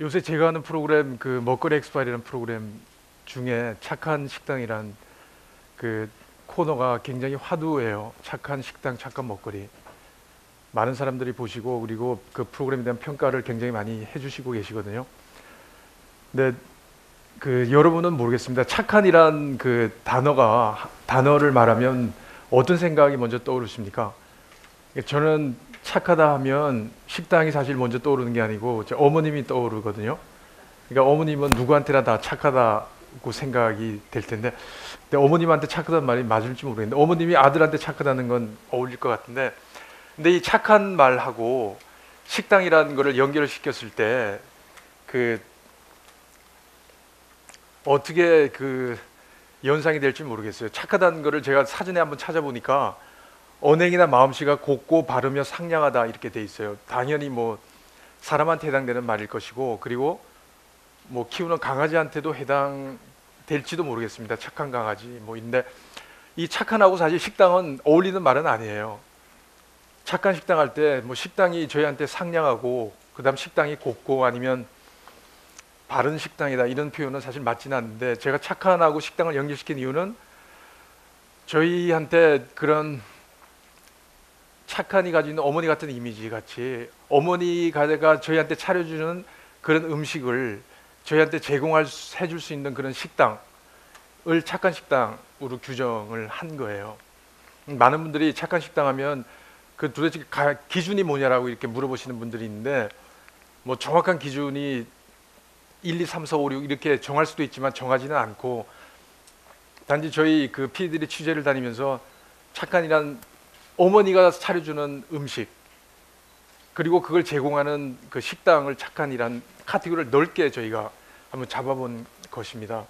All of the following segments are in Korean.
요새 제가 하는 프로그램 그 먹거리 엑스파일이라는 프로그램 중에 착한 식당이란 그 코너가 굉장히 화두예요. 착한 식당, 착한 먹거리. 많은 사람들이 보시고 그리고 그 프로그램에 대한 평가를 굉장히 많이 해주시고 계시거든요. 근데 그 여러분은 모르겠습니다. 착한이란 그 단어를 말하면 어떤 생각이 먼저 떠오르십니까? 저는 착하다 하면 식당이 사실 먼저 떠오르는 게 아니고 제 어머님이 떠오르거든요. 그러니까 어머님은 누구한테나 다 착하다고 생각이 될 텐데, 근데 어머님한테 착하다는 말이 맞을지 모르겠는데 어머님이 아들한테 착하다는 건 어울릴 것 같은데, 근데 이 착한 말하고 식당이라는 거를 연결을 시켰을 때 그 어떻게 그 연상이 될지 모르겠어요. 착하다는 거를 제가 사전에 한번 찾아보니까 언행이나 마음씨가 곱고 바르며 상냥하다 이렇게 돼 있어요. 당연히 뭐 사람한테 해당되는 말일 것이고, 그리고 뭐 키우는 강아지한테도 해당될지도 모르겠습니다. 착한 강아지 뭐 인데, 이 착한하고 사실 식당은 어울리는 말은 아니에요. 착한 식당 할 때 뭐 식당이 저희한테 상냥하고 그다음 식당이 곱고 아니면 바른 식당이다 이런 표현은 사실 맞지는 않는데, 제가 착한하고 식당을 연결시킨 이유는 저희한테 그런 착한이 가지고 있는 어머니 같은 이미지 같이 어머니가 저희한테 차려주는 그런 음식을 저희한테 해줄 수 있는 그런 식당을 착한 식당으로 규정을 한 거예요. 많은 분들이 착한 식당 하면 그 도대체 기준이 뭐냐라고 이렇게 물어보시는 분들이 있는데, 뭐 정확한 기준이 1, 2, 3, 4, 5, 6 이렇게 정할 수도 있지만 정하지는 않고, 단지 저희 그 PD들이 취재를 다니면서 착한이란 어머니가 차려주는 음식 그리고 그걸 제공하는 그 식당을 착한이란 카테고리를 넓게 저희가 한번 잡아본 것입니다.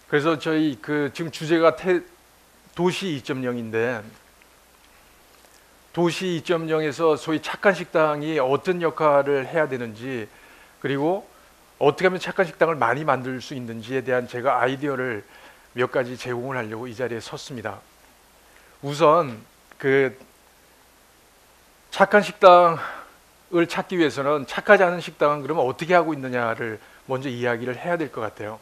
그래서 저희 그 지금 주제가 도시 2.0인데, 도시 2.0에서 소위 착한 식당이 어떤 역할을 해야 되는지, 그리고 어떻게 하면 착한 식당을 많이 만들 수 있는지에 대한 제가 아이디어를 몇 가지 제공을 하려고 이 자리에 섰습니다. 우선 그 착한 식당을 찾기 위해서는 착하지 않은 식당은 그러면 어떻게 하고 있느냐를 먼저 이야기를 해야 될 것 같아요.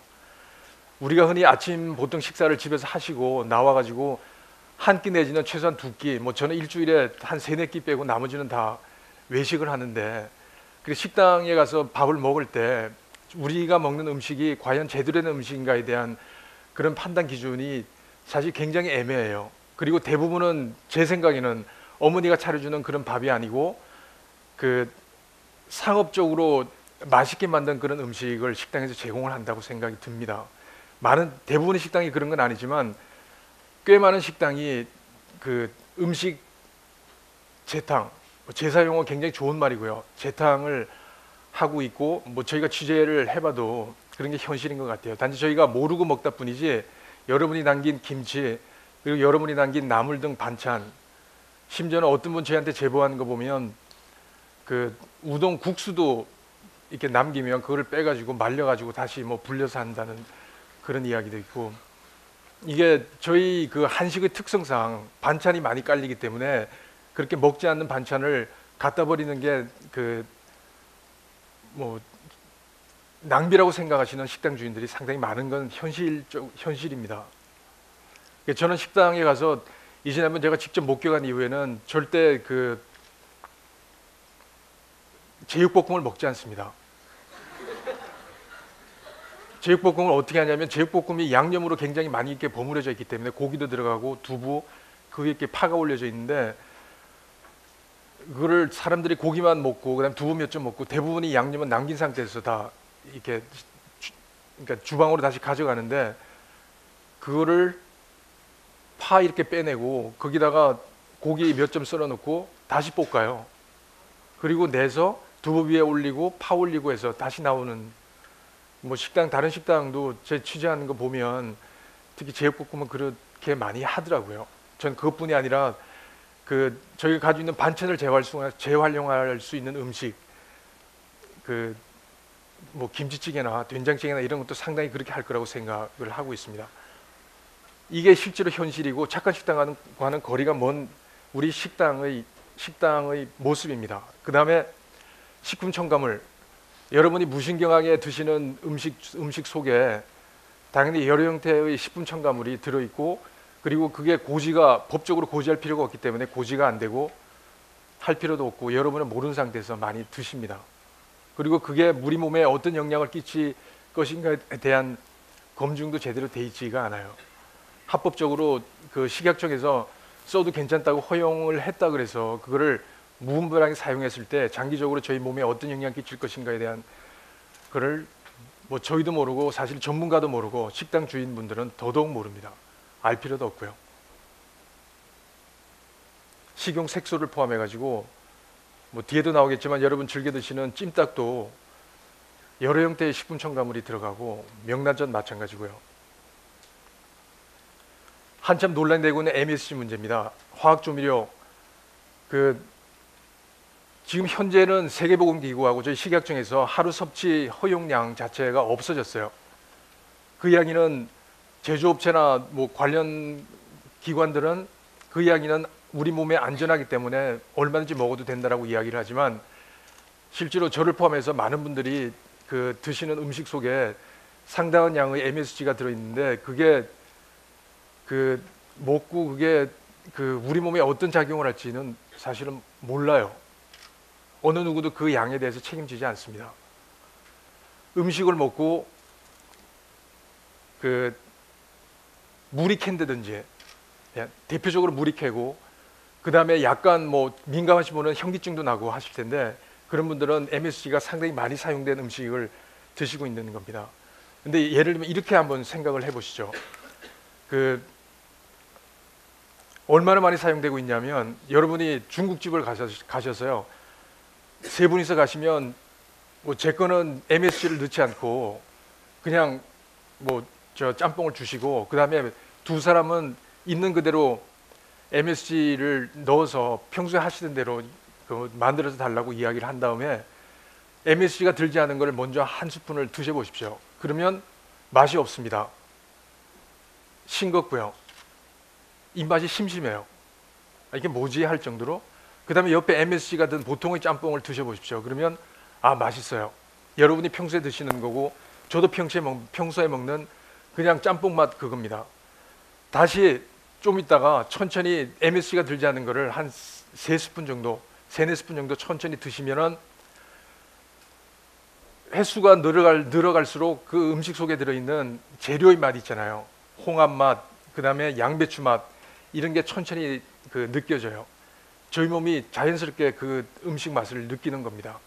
우리가 흔히 아침 보통 식사를 집에서 하시고 나와가지고 한 끼 내지는 최소한 두 끼, 뭐 저는 일주일에 한 세네 끼 빼고 나머지는 다 외식을 하는데, 그 식당에 가서 밥을 먹을 때 우리가 먹는 음식이 과연 제대로 된 음식인가에 대한 그런 판단 기준이 사실 굉장히 애매해요. 그리고 대부분은 제 생각에는 어머니가 차려주는 그런 밥이 아니고 그 상업적으로 맛있게 만든 그런 음식을 식당에서 제공을 한다고 생각이 듭니다. 대부분의 식당이 그런 건 아니지만 꽤 많은 식당이 그 음식 재탕, 제사 용어 굉장히 좋은 말이고요. 재탕을 하고 있고, 뭐 저희가 취재를 해봐도 그런 게 현실인 것 같아요. 단지 저희가 모르고 먹다 뿐이지 여러분이 남긴 김치 그리고 여러분이 남긴 나물 등 반찬, 심지어는 어떤 분 저희한테 제보하는 거 보면 그 우동 국수도 이렇게 남기면 그거를 빼가지고 말려가지고 다시 뭐 불려서 한다는 그런 이야기도 있고, 이게 저희 그 한식의 특성상 반찬이 많이 깔리기 때문에 그렇게 먹지 않는 반찬을 갖다 버리는 게 그 뭐 낭비라고 생각하시는 식당 주인들이 상당히 많은 건 현실입니다. 저는 식당에 가서 이전에 한번 제가 직접 목격한 이후에는 절대 그 제육볶음을 먹지 않습니다. 제육볶음을 어떻게 하냐면, 제육볶음이 양념으로 굉장히 많이 이렇게 버무려져 있기 때문에 고기도 들어가고 두부, 그 위에 이렇게 파가 올려져 있는데, 그거를 사람들이 고기만 먹고 그다음 두부 몇 점 먹고 대부분이 양념은 남긴 상태에서 다 이렇게 그러니까 주방으로 다시 가져가는데, 그거를 파 이렇게 빼내고 거기다가 고기 몇 점 썰어 놓고 다시 볶아요. 그리고 내서 두부 위에 올리고 파 올리고 해서 다시 나오는, 뭐 다른 식당도 제 취재하는 거 보면 특히 제육볶음은 그렇게 많이 하더라고요. 전 그것뿐이 아니라 그 저희가 가지고 있는 반찬을 재활용할 수 있는 음식, 그 뭐 김치찌개나 된장찌개나 이런 것도 상당히 그렇게 할 거라고 생각을 하고 있습니다. 이게 실제로 현실이고 착한 식당과는 거리가 먼 우리 식당의 모습입니다. 그 다음에 식품 첨가물, 여러분이 무신경하게 드시는 음식 속에 당연히 여러 형태의 식품 첨가물이 들어있고, 그리고 그게 고지가 법적으로 고지할 필요가 없기 때문에 고지가 안 되고 할 필요도 없고 여러분은 모르는 상태에서 많이 드십니다. 그리고 그게 우리 몸에 어떤 영향을 끼칠 것인가에 대한 검증도 제대로 돼 있지가 않아요. 합법적으로 그 식약청에서 써도 괜찮다고 허용을 했다 그래서 그거를 무분별하게 사용했을 때 장기적으로 저희 몸에 어떤 영향을 끼칠 것인가에 대한 그걸 뭐 저희도 모르고 사실 전문가도 모르고 식당 주인분들은 더더욱 모릅니다. 알 필요도 없고요. 식용 색소를 포함해 가지고 뭐 뒤에도 나오겠지만 여러분 즐겨 드시는 찜닭도 여러 형태의 식품 첨가물이 들어가고 명란젓 마찬가지고요. 한참 논란이 되고 있는 MSG 문제입니다. 화학조미료 지금 현재는 세계보건기구하고 저희 식약청에서 하루 섭취 허용량 자체가 없어졌어요. 그 이야기는 제조업체나 뭐 관련 기관들은 그 이야기는 우리 몸에 안전하기 때문에 얼마든지 먹어도 된다라고 이야기를 하지만 실제로 저를 포함해서 많은 분들이 그 드시는 음식 속에 상당한 양의 MSG가 들어있는데 그게 먹고 그게 우리 몸에 어떤 작용을 할지는 사실은 몰라요. 어느 누구도 그 양에 대해서 책임지지 않습니다. 음식을 먹고 물이 캔다든지, 대표적으로 물이 캐고 그 다음에 약간 뭐 민감하신 분은 현기증도 나고 하실 텐데 그런 분들은 MSG가 상당히 많이 사용된 음식을 드시고 있는 겁니다. 근데 예를 들면 이렇게 한번 생각을 해보시죠. 얼마나 많이 사용되고 있냐면 여러분이 중국집을 가셔서요. 세 분이서 가시면 뭐 제 거는 MSG를 넣지 않고 그냥 뭐 저 짬뽕을 주시고 그 다음에 두 사람은 있는 그대로 MSG를 넣어서 평소에 하시던 대로 만들어서 달라고 이야기를 한 다음에 MSG가 들지 않은 걸 먼저 한 스푼을 드셔보십시오. 그러면 맛이 없습니다. 싱겁고요. 입맛이 심심해요. 이게 뭐지 할 정도로. 그 다음에 옆에 MSG가 든 보통의 짬뽕을 드셔보십시오. 그러면 맛있어요. 여러분이 평소에 드시는 거고 저도 평소에 먹는 그냥 짬뽕 맛 그겁니다. 다시 좀 있다가 천천히 MSG가 들지 않은 거를 한 3스푼 정도, 3-4스푼 정도 천천히 드시면은 횟수가 늘어갈수록 그 음식 속에 들어있는 재료의 맛 있잖아요. 홍합 맛, 그 다음에 양배추 맛 이런 게 천천히 느껴져요. 저희 몸이 자연스럽게 그 음식 맛을 느끼는 겁니다.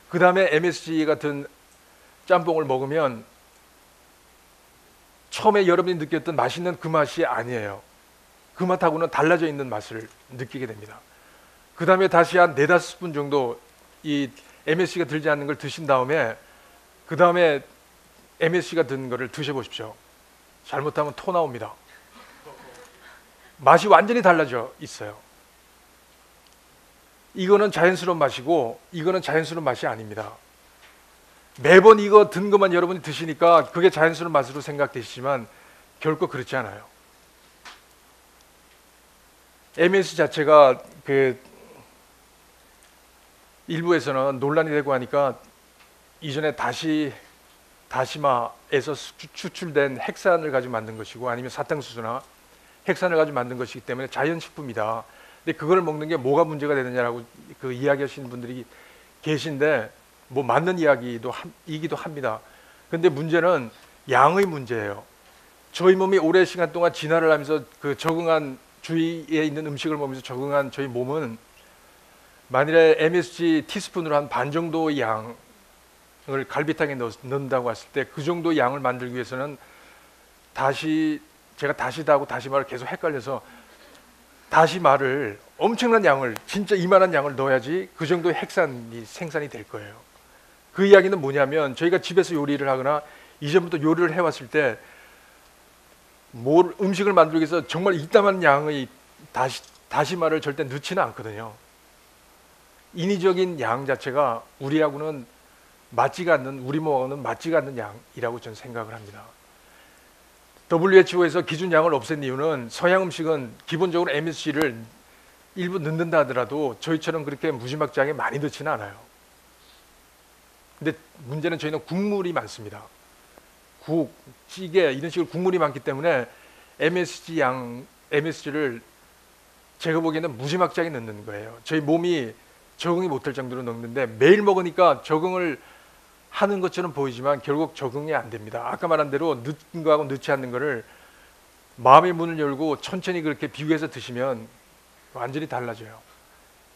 그 다음에 MSG 같은 짬뽕을 먹으면 처음에 여러분이 느꼈던 맛있는 그 맛이 아니에요. 그 맛하고는 달라져 있는 맛을 느끼게 됩니다. 그 다음에 다시 한 4-5스푼 정도 이 MSG가 들지 않는 걸 드신 다음에 그 다음에 MSG가 든 거를 드셔보십시오. 잘못하면 토 나옵니다. 맛이 완전히 달라져 있어요. 이거는 자연스러운 맛이고 이거는 자연스러운 맛이 아닙니다. 매번 이거 든 것만 여러분이 드시니까 그게 자연스러운 맛으로 생각되시지만 결코 그렇지 않아요. MSG 자체가 일부에서는 논란이 되고 하니까 이전에 다시마에서 추출된 핵산을 가지고 만든 것이고 아니면 사탕수수나 핵산을 가지고 만든 것이기 때문에 자연식품이다. 근데 그걸 먹는 게 뭐가 문제가 되느냐라고 이야기하시는 분들이 계신데 뭐 맞는 이기도 합니다. 근데 문제는 양의 문제예요. 저희 몸이 오랜 시간 동안 진화를 하면서 적응한 주위에 있는 음식을 먹으면서 적응한 저희 몸은 만일에 MSG 티스푼으로 한 반 정도의 양을 갈비탕에 넣는다고 했을 때 그 정도 양을 만들기 위해서는 제가 다시다하고 다시마를 계속 헷갈려서 다시마를 엄청난 양을 진짜 이만한 양을 넣어야지 그 정도의 핵산이 생산이 될 거예요. 그 이야기는 뭐냐면 저희가 집에서 요리를 하거나 이전부터 요리를 해왔을 때 음식을 만들기 위해서 정말 이따만 양의 다시마를 절대 넣지는 않거든요. 인위적인 양 자체가 우리하고는 맞지가 않는, 우리 몸하고는 맞지가 않는 양이라고 저는 생각을 합니다. WHO에서 기준 양을 없앤 이유는 서양 음식은 기본적으로 MSG를 일부 넣는다 하더라도 저희처럼 그렇게 무지막지하게 많이 넣지는 않아요. 근데 문제는 저희는 국물이 많습니다. 국, 찌개 이런 식으로 국물이 많기 때문에 MSG를 제가 보기에는 무지막지하게 넣는 거예요. 저희 몸이 적응이 못할 정도로 넣는데 매일 먹으니까 적응을 하는 것처럼 보이지만 결국 적응이 안 됩니다. 아까 말한 대로 넣는 거하고 넣지 않는 거를 마음의 문을 열고 천천히 그렇게 비교해서 드시면 완전히 달라져요.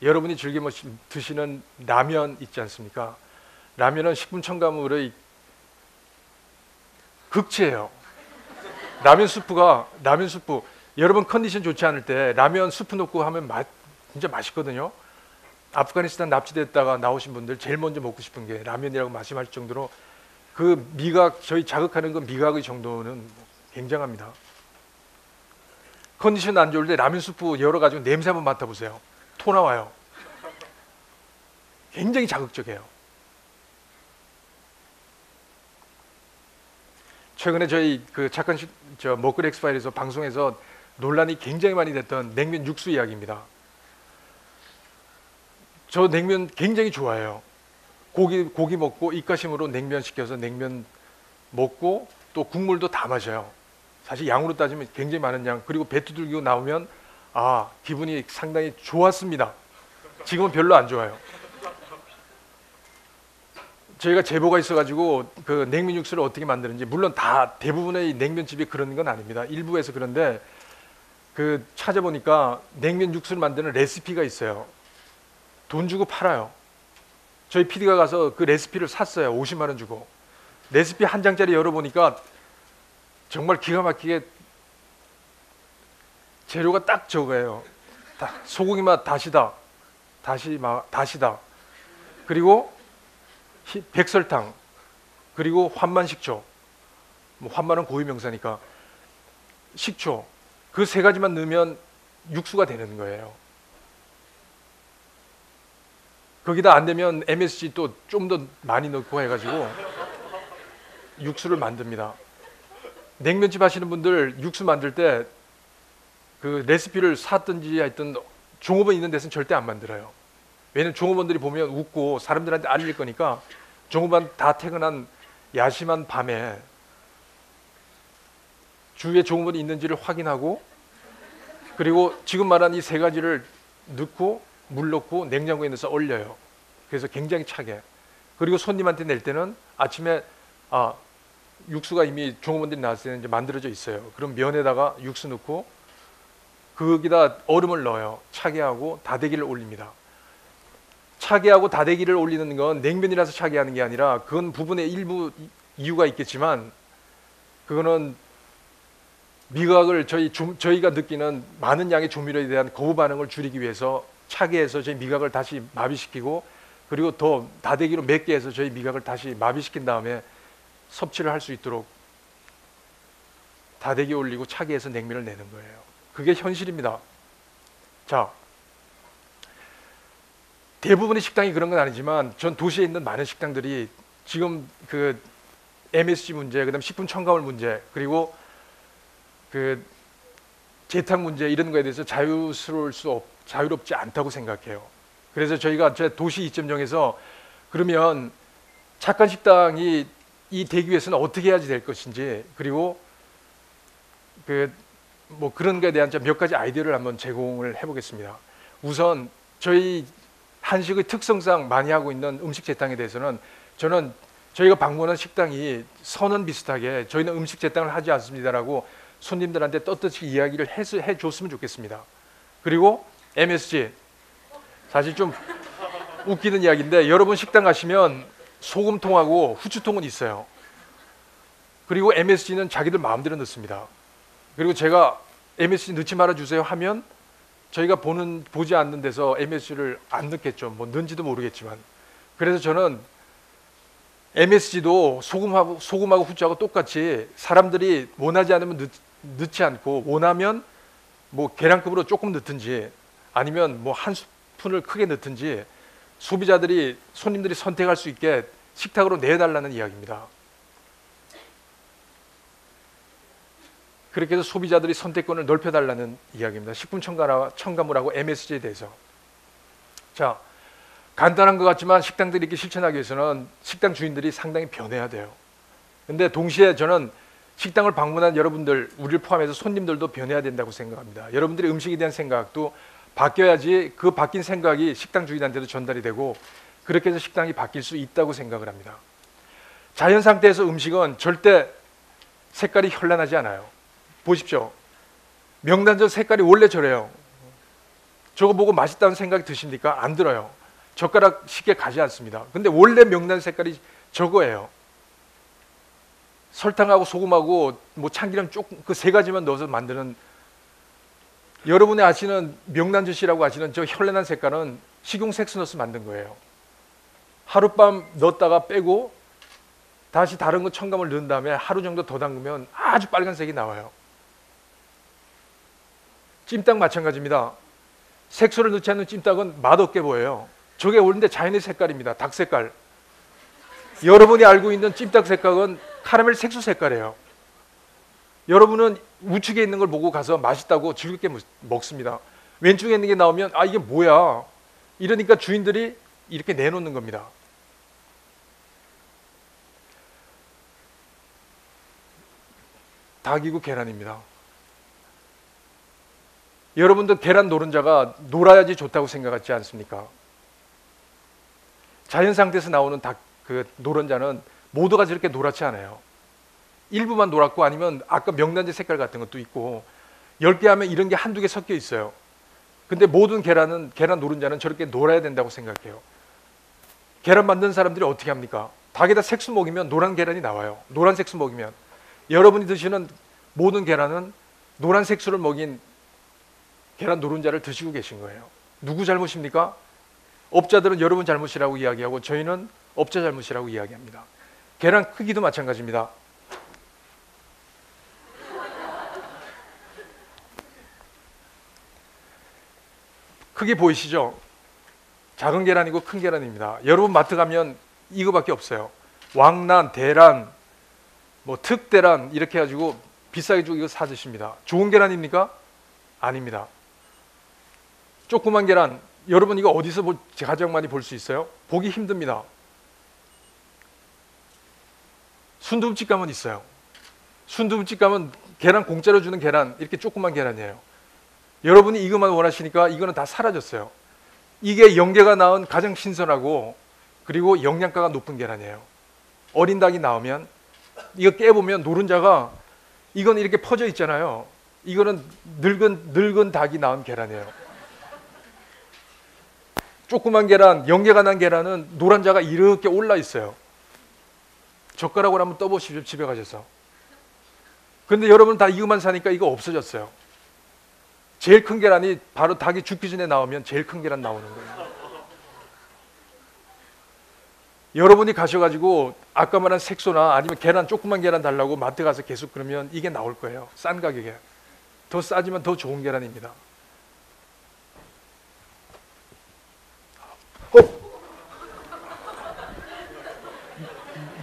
여러분이 즐겨 드시는 라면 있지 않습니까? 라면은 식품 첨가물의 극치예요. 라면 수프 여러분 컨디션 좋지 않을 때 라면 수프 넣고 하면 진짜 맛있거든요. 아프가니스탄 납치됐다가 나오신 분들 제일 먼저 먹고 싶은 게 라면이라고 말씀하실 정도로 그 미각, 저희 자극하는 그 미각의 정도는 굉장합니다. 컨디션 안 좋을 때 라면 수프 열어가지고 냄새 한번 맡아보세요. 토 나와요. 굉장히 자극적이에요. 최근에 저희 그 착한식 먹거리 엑스파일에서 방송에서 논란이 굉장히 많이 됐던 냉면 육수 이야기입니다. 저 냉면 굉장히 좋아해요. 고기 먹고 입가심으로 냉면 시켜서 냉면 먹고 또 국물도 다 마셔요. 사실 양으로 따지면 굉장히 많은 양. 그리고 배 두들기고 나오면 기분이 상당히 좋았습니다. 지금은 별로 안 좋아요. 저희가 제보가 있어가지고 그 냉면 육수를 어떻게 만드는지, 물론 다 대부분의 냉면집이 그런 건 아닙니다. 일부에서. 그런데 그 찾아보니까 냉면 육수를 만드는 레시피가 있어요. 돈 주고 팔아요. 저희 PD가 가서 그 레시피를 샀어요. 50만 원 주고. 레시피 한 장짜리 열어보니까 정말 기가 막히게 재료가 딱 저거예요. 소고기 맛 다시다. 그리고 백설탕, 그리고 환만식초. 환만은 고유명사니까 식초. 그 세 가지만 넣으면 육수가 되는 거예요. 거기다 안 되면 MSG 또 좀 더 많이 넣고 해가지고 육수를 만듭니다. 냉면집 하시는 분들 육수 만들 때 그 레시피를 샀든지 하여튼 종업원 있는 데서는 절대 안 만들어요. 왜냐면 종업원들이 보면 웃고 사람들한테 알릴 거니까 종업원 다 퇴근한 야심한 밤에 주위에 종업원이 있는지를 확인하고, 그리고 지금 말한 이 세 가지를 넣고 물 넣고 냉장고에 넣어서 얼려요. 그래서 굉장히 차게. 그리고 손님한테 낼 때는 아침에 육수가 이미 종업원들이 나왔을 때는 이제 만들어져 있어요. 그럼 면에다가 육수 넣고 거기다 얼음을 넣어요. 차게 하고 다대기를 올립니다. 차게 하고 다대기를 올리는 건 냉면이라서 차게 하는 게 아니라, 그건 부분의 일부 이유가 있겠지만 그거는 미각을 저희가 느끼는 많은 양의 조미료에 대한 거부 반응을 줄이기 위해서 차게 해서 저희 미각을 다시 마비시키고, 그리고 더 다대기로 맵게 해서 저희 미각을 다시 마비시킨 다음에 섭취를 할 수 있도록 다대기 올리고 차게 해서 냉면을 내는 거예요. 그게 현실입니다. 자, 대부분의 식당이 그런 건 아니지만 전 도시에 있는 많은 식당들이 지금 그 MSG 문제, 그다음 식품 첨가물 문제, 그리고 그 재탕 문제, 이런 거에 대해서 자유롭지 않다고 생각해요. 그래서 저희가 제 도시 2.0에서 그러면 착한 식당이 이 되기 위해서는 어떻게 해야지 될 것인지, 그리고 그런 거에 대한 몇 가지 아이디어를 한번 제공을 해보겠습니다. 우선 저희 한식의 특성상 많이 하고 있는 음식 재탕에 대해서는 저는 저희가 방문한 식당이 선언 비슷하게 저희는 음식 재탕을 하지 않습니다라고 손님들한테 떳떳이 이야기를 해줬으면 좋겠습니다. 그리고 MSG, 사실 좀 웃기는 이야기인데 여러분 식당 가시면 소금통하고 후추통은 있어요. 그리고 MSG는 자기들 마음대로 넣습니다. 그리고 제가 MSG 넣지 말아주세요 하면 저희가 보지 않는 데서 MSG를 안 넣겠죠. 뭐 넣은지도 모르겠지만. 그래서 저는 MSG도 소금하고 후추하고 똑같이 사람들이 원하지 않으면 넣지 않고, 원하면 뭐 계량급으로 조금 넣든지 아니면 뭐 한 스푼을 크게 넣든지 손님들이 선택할 수 있게 식탁으로 내달라는 이야기입니다. 그렇게 해서 소비자들이 선택권을 넓혀달라는 이야기입니다. 식품 첨가물하고 MSG에 대해서. 자, 간단한 것 같지만 식당들이 이렇게 실천하기 위해서는 식당 주인들이 상당히 변해야 돼요. 근데 동시에 저는 식당을 방문한 여러분들, 우리를 포함해서 손님들도 변해야 된다고 생각합니다. 여러분들의 음식에 대한 생각도 바뀌어야지 그 바뀐 생각이 식당 주인한테도 전달이 되고 그렇게 해서 식당이 바뀔 수 있다고 생각을 합니다. 자연 상태에서 음식은 절대 색깔이 현란하지 않아요. 보십시오. 명란젓 색깔이 원래 저래요. 저거 보고 맛있다는 생각이 드십니까? 안 들어요. 젓가락 쉽게 가지 않습니다. 근데 원래 명란 색깔이 저거예요. 설탕하고 소금하고 뭐 참기름 조금 그 세 가지만 넣어서 만드는, 여러분이 아시는 명란젓이라고 아시는 저 현란한 색깔은 식용 색소 넣어서 만든 거예요. 하룻밤 넣었다가 빼고 다시 다른 거 첨가물 넣은 다음에 하루 정도 더 담그면 아주 빨간색이 나와요. 찜닭 마찬가지입니다. 색소를 넣지 않는 찜닭은 맛없게 보여요. 저게 원래 자연의 색깔입니다. 닭 색깔. 여러분이 알고 있는 찜닭 색깔은 카라멜 색소 색깔이에요. 여러분은 우측에 있는 걸 보고 가서 맛있다고 즐겁게 먹습니다. 왼쪽에 있는 게 나오면 아 이게 뭐야 이러니까 주인들이 이렇게 내놓는 겁니다. 닭이고 계란입니다. 여러분도 계란 노른자가 놀아야지 좋다고 생각하지 않습니까? 자연 상태에서 나오는 닭 그 노른자는 모두가 저렇게 노랗지 않아요. 일부만 노랗고 아니면 아까 명란젓 색깔 같은 것도 있고 10개 하면 이런 게 한두 개 섞여 있어요. 근데 모든 계란 노른자는 저렇게 노라야 된다고 생각해요. 계란 만든 사람들이 어떻게 합니까? 닭에다 색소 먹이면 노란 계란이 나와요. 노란 색소 먹이면. 여러분이 드시는 모든 계란은 노란 색소를 먹인 계란 노른자를 드시고 계신 거예요. 누구 잘못입니까? 업자들은 여러분 잘못이라고 이야기하고 저희는 업자 잘못이라고 이야기합니다. 계란 크기도 마찬가지입니다. 크게 보이시죠? 작은 계란이고 큰 계란입니다. 여러분 마트 가면 이거밖에 없어요. 왕란, 대란, 뭐 특대란 이렇게 해가지고 비싸게 주고 이거 사 드십니다. 좋은 계란입니까? 아닙니다. 조그만 계란, 여러분 이거 어디서 가장 많이 볼 수 있어요? 보기 힘듭니다. 순두부집 가면 있어요. 순두부집 가면 계란 공짜로 주는 계란, 이렇게 조그만 계란이에요. 여러분이 이것만 원하시니까 이거는 다 사라졌어요. 이게 영계가 낳은 가장 신선하고 그리고 영양가가 높은 계란이에요. 어린 닭이 나오면 이거 깨보면 노른자가 이건 이렇게 퍼져 있잖아요. 이거는 늙은 닭이 낳은 계란이에요. 조그만 계란, 영계가 난 계란은 노란자가 이렇게 올라 있어요. 젓가락으로 한번 떠보십시오. 집에 가셔서. 근데 여러분 다 이거만 사니까 이거 없어졌어요. 제일 큰 계란이 바로 닭이 죽기 전에 나오면 제일 큰 계란 나오는 거예요. 여러분이 가셔가지고 아까 말한 색소나 아니면 계란, 조그만 계란 달라고 마트 가서 계속 그러면 이게 나올 거예요. 싼 가격에. 더 싸지만 더 좋은 계란입니다.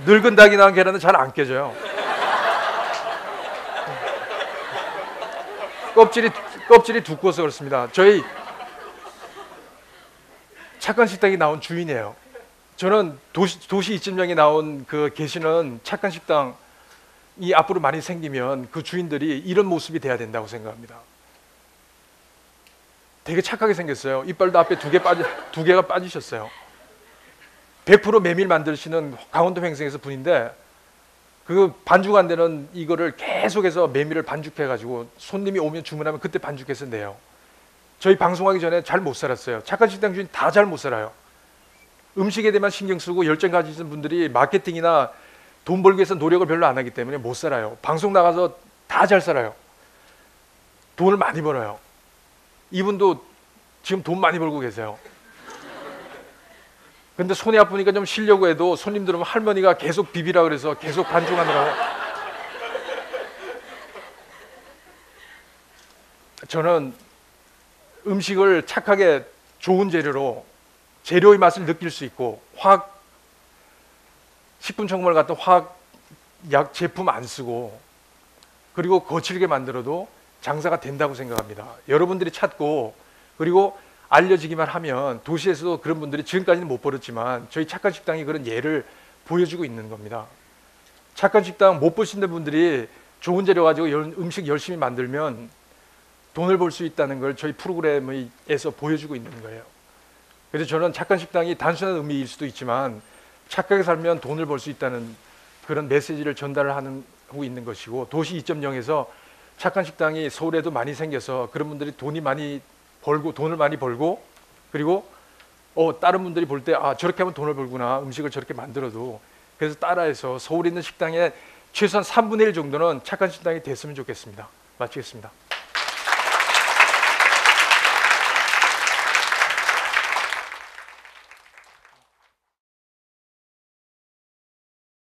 늙은 닭이 낳은 계란은 잘 안 깨져요. 껍질이 두꺼워서 그렇습니다. 저희 착한 식당이 나온 주인이에요. 저는 도시 이쯤장에 나온 그 계시는 착한 식당이 앞으로 많이 생기면 그 주인들이 이런 모습이 돼야 된다고 생각합니다. 되게 착하게 생겼어요. 이빨도 앞에 두 개가 빠지셨어요. 100% 메밀 만드시는 강원도 횡성에서 분인데 그 반죽 안 되는 이거를 계속해서 메밀을 반죽해가지고 손님이 오면 주문하면 그때 반죽해서 내요. 저희 방송하기 전에 잘 못 살았어요. 착한 식당 주인 다 잘 못 살아요. 음식에 대해만 신경 쓰고 열정 가지신 분들이 마케팅이나 돈 벌기 위해서 노력을 별로 안 하기 때문에 못 살아요. 방송 나가서 다 잘 살아요. 돈을 많이 벌어요. 이분도 지금 돈 많이 벌고 계세요. 근데 손이 아프니까 좀 쉬려고 해도 손님들 오면 할머니가 계속 비비라 그래서 계속 반죽하느라고. 저는 음식을 착하게 좋은 재료로 재료의 맛을 느낄 수 있고 식품첨가물 같은 화학 제품 안 쓰고 그리고 거칠게 만들어도 장사가 된다고 생각합니다. 여러분들이 찾고 그리고 알려지기만 하면 도시에서도 그런 분들이 지금까지는 못 벌었지만 저희 착한 식당이 그런 예를 보여주고 있는 겁니다. 착한 식당 못 보신 분들이 좋은 재료 가지고 음식 열심히 만들면 돈을 벌 수 있다는 걸 저희 프로그램에서 보여주고 있는 거예요. 그래서 저는 착한 식당이 단순한 의미일 수도 있지만 착하게 살면 돈을 벌 수 있다는 그런 메시지를 전달하고 있는 것이고, 도시 2.0에서 착한 식당이 서울에도 많이 생겨서 그런 분들이 돈을 많이 벌고, 그리고 다른 분들이 볼 때 저렇게 하면 돈을 벌구나, 음식을 저렇게 만들어도, 그래서 따라해서 서울에 있는 식당의 최소한 3분의 1 정도는 착한 식당이 됐으면 좋겠습니다. 마치겠습니다.